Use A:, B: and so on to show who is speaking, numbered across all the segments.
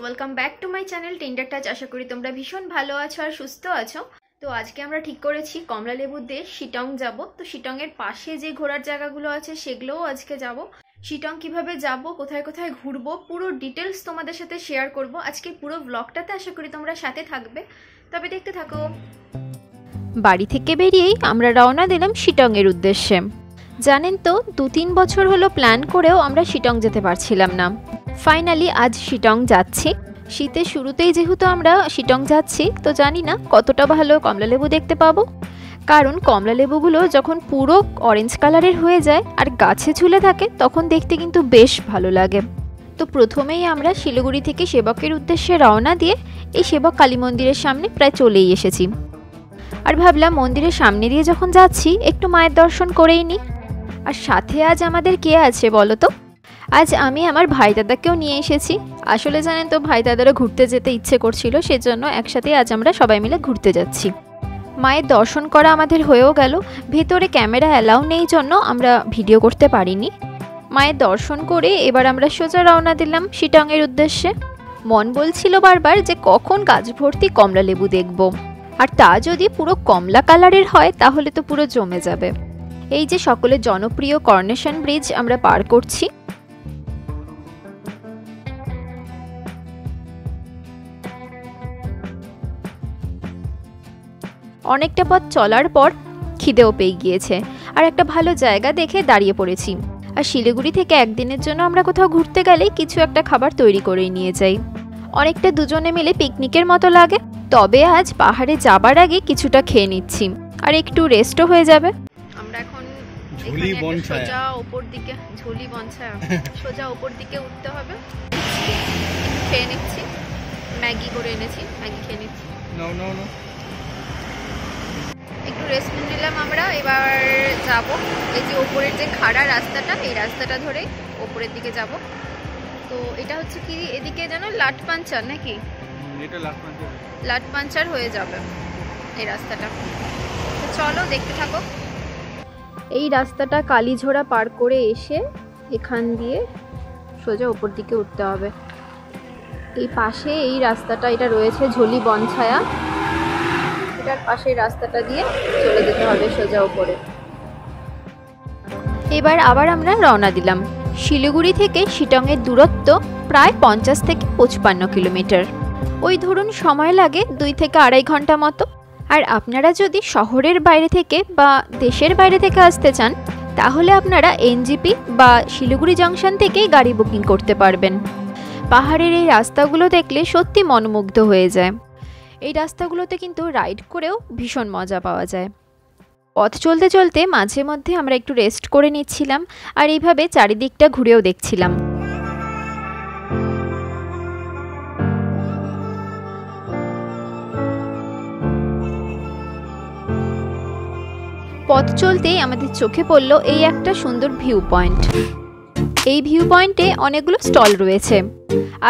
A: Welcome back to my channel tender touch. আশা করি তোমরা ভীষণ ভালো আছো আর সুস্থ আছো। তো আজকে আমরা ঠিক করেছি কমলালেবু দিয়ে শিটং যাব। তো শিটং এর পাশে যে ঘোরার জায়গাগুলো আছে সেগুলোও আজকে যাব। শিটং কিভাবে যাব, কোথায় কোথায় ঘুরবো, পুরো ডিটেলস তোমাদের সাথে শেয়ার করব আজকে পুরো ব্লগটাতে। আশা করি তোমরা সাথে থাকবে, তবে দেখতে থাকো।
B: বাড়ি থেকে বেরিয়েই আমরা রওনা দিলাম শিটং এর উদ্দেশ্যে। জানেন তো 2-3 বছর হলো প্ল্যান করেও আমরা শিটং যেতে পারছিলাম না। ফাইনালি আজ শিটং যাচ্ছি। শীতের শুরুতেই যেহেতু আমরা শিটং যাচ্ছি, তো জানি না কতটা ভালো কমলালেবু দেখতে পাবো, কারণ কমলালেবুগুলো যখন পুরো অরেঞ্জ কালারের হয়ে যায় আর গাছে ঝুলে থাকে তখন দেখতে কিন্তু বেশ ভালো লাগে। তো প্রথমেই আমরা শিলিগুড়ি থেকে সেবকের উদ্দেশ্যে রওনা দিয়ে এই সেবক কালী মন্দিরের সামনে প্রায় চলেই এসেছি। আর ভাবলাম মন্দিরের সামনে দিয়ে যখন যাচ্ছি একটু মায়ের দর্শন করেই নিই। আর সাথে আজ আমাদের কে আছে বলো তো? আজ আমি আমার ভাই দাদাকেও নিয়ে এসেছি। আসলে জানেন তো, ভাই দাদারও ঘুরতে যেতে ইচ্ছে করছিল, সেজন্য একসাথে আজ আমরা সবাই মিলে ঘুরতে যাচ্ছি। মায়ের দর্শন করা আমাদের হয়েও গেল। ভেতরে ক্যামেরা অ্যালাউ নেই জন্য আমরা ভিডিও করতে পারিনি। মায়ের দর্শন করে এবার আমরা সোজা রওনা দিলাম শিটংয়ের উদ্দেশ্যে। মন বলছিল বারবার যে কখন গাছ ভর্তি কমলালেবু দেখব, আর তা যদি পুরো কমলা কালারের হয় তাহলে তো পুরো জমে যাবে। এই যে সকলের জনপ্রিয় করোনেশন ব্রিজ আমরা পার করছি। অনেকটা পথ চলার পর খিদেও পেয়ে গিয়েছে, আর একটা ভালো জায়গা দেখে দাঁড়িয়ে পড়েছি। আর শিলিগুড়ি থেকে একদিনের জন্য আমরা কোথাও ঘুরতে গেলে কিছু একটা খাবার তৈরি করেই নিয়ে যাই। অনেকটা দুজনে মিলে পিকনিকের মতো লাগে। তবে আজ পাহাড়ে যাবার আগে কিছুটা খেয়ে নিচ্ছি, আর একটু রেস্টও হয়ে যাবে।
A: আমরা এখন
B: সোজা
A: উপর দিকে সোজা উপর দিকে উঠতে হবে। খেয়ে নিচ্ছি, ম্যাগি করে এনেছি, ম্যাগি খেয়ে নিচ্ছি। একটু রেস্ট নিলাম আমরা। এবার যাব এই যে ওপরের যে খাড়া রাস্তাটা, এই রাস্তাটা ধরে ওপরের দিকে যাব। তো এটা হচ্ছে কি, এদিকে যেন লাটপাঞ্চার নাকি,
C: এটা
A: লাটপাঞ্চার হয়ে যাবে এই রাস্তাটা। তো চলো দেখতে থাকো।
B: এই রাস্তাটা কালীঝোড়া পার করে এসে এখান দিয়ে সোজা উপর দিকে উঠতে হবে। এই পাশে এই রাস্তাটা, এটা রয়েছে ঝুলি বনছায়া, এটার পাশে রাস্তাটা দিয়ে চলে যেতে হবে সোজা উপরে। এবার আবার আমরা রওনা দিলাম। শিলিগুড়ি থেকে শিটংয়ের দূরত্ব প্রায় 50 থেকে 55 কিলোমিটার। ওই ধরুন সময় লাগে 2 থেকে 2.5 ঘন্টা মতো। আর আপনারা যদি শহরের বাইরে থেকে বা দেশের বাইরে থেকে আসতে চান, তাহলে আপনারা এনজিপি বা শিলিগুড়ি জংশন থেকেই গাড়ি বুকিং করতে পারবেন। পাহাড়ের এই রাস্তাগুলো দেখলে সত্যি মনোমুগ্ধ হয়ে যায়। এই রাস্তাগুলোতে কিন্তু রাইড করেও ভীষণ মজা পাওয়া যায়। পথ চলতে চলতে মাঝে মধ্যে আমরা একটু রেস্ট করে নিচ্ছিলাম, আর এইভাবে চারিদিকটা ঘুরেও দেখছিলাম। পথ চলতেই আমাদের চোখে পড়ল এই একটা সুন্দর ভিউ পয়েন্ট। এই ভিউ পয়েন্টে অনেকগুলো স্টল রয়েছে।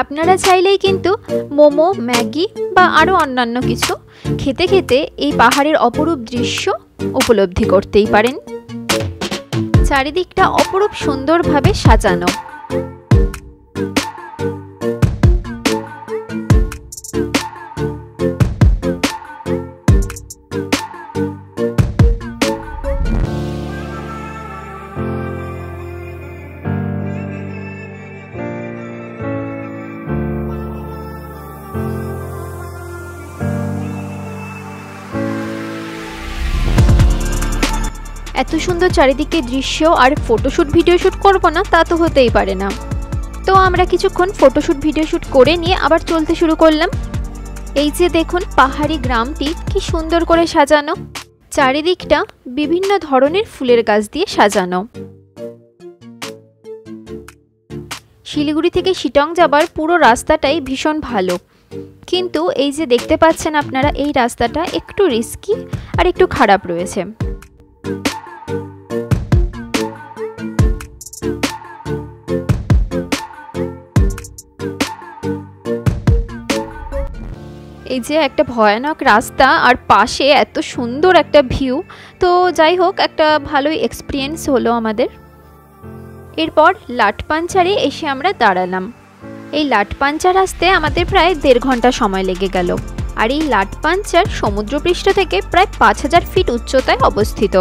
B: আপনারা চাইলেই কিন্তু মোমো, ম্যাগি বা আরও অন্যান্য কিছু খেতে খেতে এই পাহাড়ের অপরূপ দৃশ্য উপলব্ধি করতেই পারেন। চারিদিকটা অপরূপ সুন্দরভাবে সাজানো। এত সুন্দর চারিদিকে দৃশ্য, আর ফটোশ্যুট ভিডিও শ্যুট করবো না তা তো হতেই পারে না। তো আমরা কিছুক্ষণ ফটোশ্যুট ভিডিও শ্যুট করে নিয়ে আবার চলতে শুরু করলাম। এই যে দেখুন পাহাড়ি গ্রামটি কি সুন্দর করে সাজানো। চারিদিকটা বিভিন্ন ধরনের ফুলের গাছ দিয়ে সাজানো। শিলিগুড়ি থেকে শিটং যাবার পুরো রাস্তাটাই ভীষণ ভালো, কিন্তু এই যে দেখতে পাচ্ছেন আপনারা, এই রাস্তাটা একটু রিস্কি আর একটু খারাপ রয়েছে। এই যে একটা ভয়ানক রাস্তা, আর পাশে এত সুন্দর একটা ভিউ। তো যাই হোক, একটা ভালোই এক্সপিরিয়েন্স হলো আমাদের। এরপর লাটপাঞ্চারে এসে আমরা দাঁড়ালাম। এই লাটপাঞ্চার আসতে আমাদের প্রায় 1.5 ঘন্টা সময় লেগে গেল। আর এই লাটপাঞ্চার সমুদ্রপৃষ্ঠ থেকে প্রায় 5000 ফিট উচ্চতায় অবস্থিত।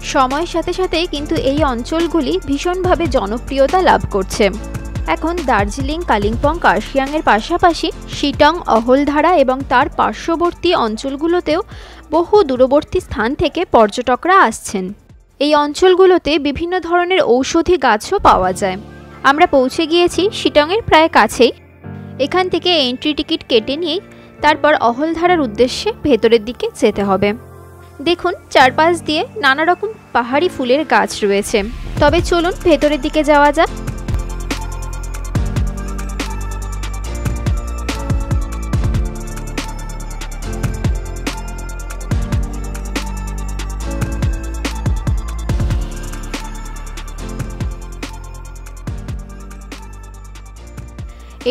B: সময়ের সাথে সাথে কিন্তু এই অঞ্চলগুলি ভীষণভাবে জনপ্রিয়তা লাভ করছে। এখন দার্জিলিং, কালিম্পং, কার্শিয়াংয়ের পাশাপাশি শিটং, অহলধারা এবং তার পার্শ্ববর্তী অঞ্চলগুলোতেও বহু দূরবর্তী স্থান থেকে পর্যটকরা আসছেন। এই অঞ্চলগুলোতে বিভিন্ন ধরনের ঔষধি গাছও পাওয়া যায়। আমরা পৌঁছে গিয়েছি শিটংয়ের প্রায় কাছেই। এখান থেকে এন্ট্রি টিকিট কেটে নিয়েই তারপর অহলধারার উদ্দেশ্যে ভেতরের দিকে যেতে হবে। দেখুন চারপাশ দিয়ে নানা রকম পাহাড়ি ফুলের গাছ রয়েছে। তবে চলুন ভেতরের দিকে যাওয়া যাক।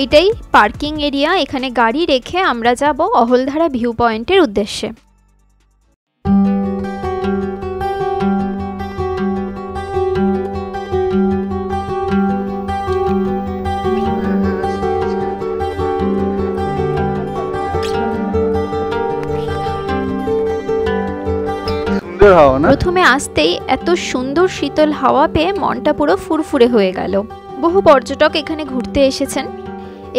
B: এইটাই পার্কিং এরিয়া। এখানে গাড়ি রেখে আমরা যাব অহলধারা ভিউ পয়েন্টের উদ্দেশ্যে। প্রথমে আসতেই এত সুন্দর শীতল হাওয়া পেয়ে মনটা পুরো ফুরফুরে হয়ে গেল। বহু পর্যটক এখানে ঘুরতে এসেছেন।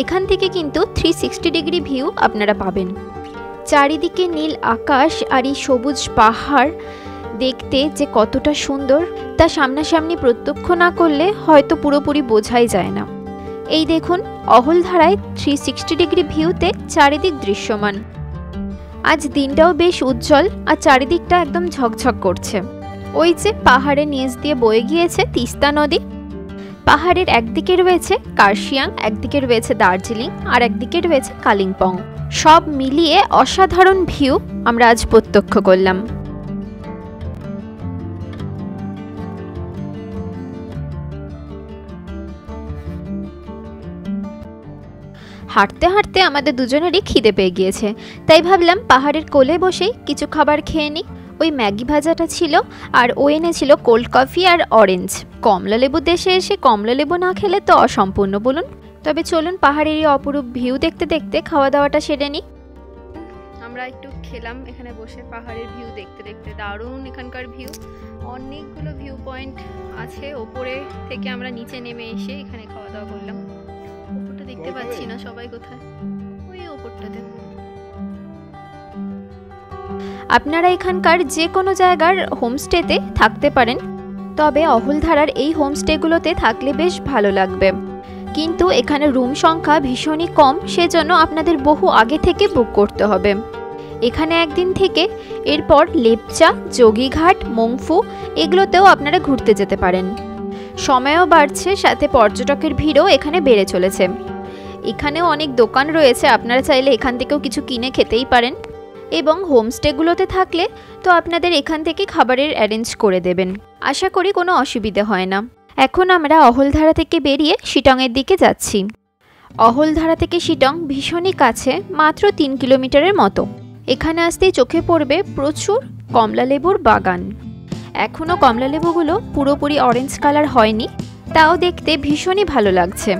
B: এখান থেকে কিন্তু 360 ডিগ্রি ভিউ আপনারা পাবেন। চারিদিকে নীল আকাশ আর এই সবুজ পাহাড় দেখতে যে কতটা সুন্দর তা সামনাসামনি প্রত্যক্ষ না করলে হয়তো পুরোপুরি বোঝাই যায় না। এই দেখুন অহলধারায় 360 ডিগ্রি ভিউতে চারিদিক দৃশ্যমান। আজ দিনটাও বেশ উজ্জ্বল আর চারিদিকটা একদম ঝকঝক করছে। ওই যে পাহাড়ের নিচ দিয়ে বয়ে গিয়েছে তিস্তা নদী। পাহাড়ের একদিকে রয়েছে কার্শিয়াং, একদিকে রয়েছে দার্জিলিং আর একদিকে রয়েছে কালিম্পং। সব মিলিয়ে অসাধারণ ভিউ আমরা আজ প্রত্যক্ষ করলাম। হাঁটতে হাঁটতে আমাদের দুজনেরই খিদে পেয়ে গিয়েছে, তাই ভাবলাম পাহাড়ের কোলে বসেই কিছু খাবার খেয়ে নিই। ওই ম্যাগি ভাজাটা ছিল আর ও এনেছিল কোল্ড কফি আর অরেঞ্জ। কমলা লেবু দেশে এসে কমলা লেবু না খেলে তো অসম্পূর্ণ বলুন। তবে চলুন পাহাড়ের এই অপরূপ ভিউ দেখতে দেখতে খাওয়া দাওয়াটা সেরে নিই। আমরা একটু খেলাম এখানে বসে পাহাড়ের ভিউ দেখতে দেখতে। দারুণ এখানকার ভিউ। অনেকগুলো ভিউ পয়েন্ট আছে। ওপরে থেকে আমরা নিচে নেমে এসে এখানে খাওয়া দাওয়া করলাম। ওপরটা দেখতে পাচ্ছি না সবাই কোথায়, ওই ওপরটাতে। আপনারা এখানকার যে কোনো জায়গার হোমস্টেতে থাকতে পারেন, তবে অহলধারার এই হোমস্টেগুলোতে থাকলে বেশ ভালো লাগবে। কিন্তু এখানে রুম সংখ্যা ভীষণই কম, সেজন্য আপনাদের বহু আগে থেকে বুক করতে হবে। এখানে একদিন থেকে এরপর লেপচা, যোগীঘাট, মংফু এগুলোতেও আপনারা ঘুরতে যেতে পারেন। সময়ও বাড়ছে, সাথে পর্যটকের ভিড়ও এখানে বেড়ে চলেছে। এখানেও অনেক দোকান রয়েছে, আপনারা চাইলে এখান থেকেও কিছু কিনে খেতেই পারেন। এবং হোমস্টেগুলোতে থাকলে তো আপনাদের এখান থেকে খাবারের অ্যারেঞ্জ করে দেবেন। আশা করি কোনো অসুবিধে হয় না। এখন আমরা অহলধারা থেকে বেরিয়ে শিটংয়ের দিকে যাচ্ছি। অহলধারা থেকে শিটং ভীষণই কাছে, মাত্র 3 কিলোমিটারের মতো। এখানে আসতেই চোখে পড়বে প্রচুর কমলালেবুর বাগান। এখনও কমলালেবুগুলো পুরোপুরি অরেঞ্জ কালার হয়নি, তাও দেখতে ভীষণই ভালো লাগছে।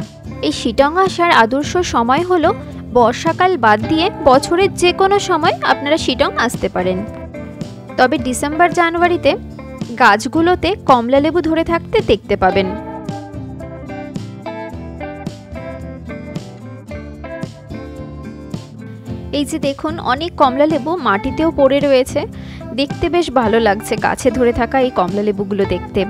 B: এই শিটং আসার আদর্শ সময় হলো বর্ষাকাল বাদ দিয়ে বছরের যে কোনো সময় আপনারা শিটং আসতে পারেন। তবে ডিসেম্বর জানুয়ারিতে গাছগুলোতে কমলালেবু ধরে থাকতে দেখতে পাবেন। এই যে দেখুন অনেক কমলালেবু মাটিতেও পড়ে রয়েছে, দেখতে বেশ ভালো লাগছে গাছে ধরে থাকা এই কমলালেবুগুলো দেখতে।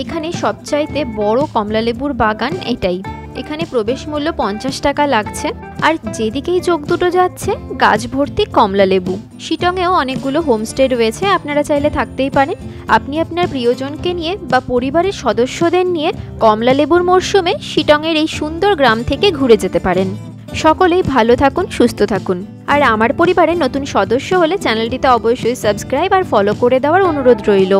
B: এখানে সবচাইতে বড় কমলালেবুর বাগান এটাই। এখানে প্রবেশ মূল্য 50 টাকা লাগছে। আর যেদিকেই চোখ দুটো যাচ্ছে গাছ ভর্তি কমলালেবু। শিটংয়েও অনেকগুলো হোমস্টে রয়েছে, আপনারা চাইলে থাকতেই পারেন। আপনি আপনার প্রিয়জনকে নিয়ে বা পরিবারের সদস্যদের নিয়ে কমলালেবুর মরশুমে শিটংয়ের এই সুন্দর গ্রাম থেকে ঘুরে যেতে পারেন। সকলেই ভালো থাকুন, সুস্থ থাকুন। আর আমার পরিবারের নতুন সদস্য হলে চ্যানেলটিতে অবশ্যই সাবস্ক্রাইব আর ফলো করে দেওয়ার অনুরোধ রইল।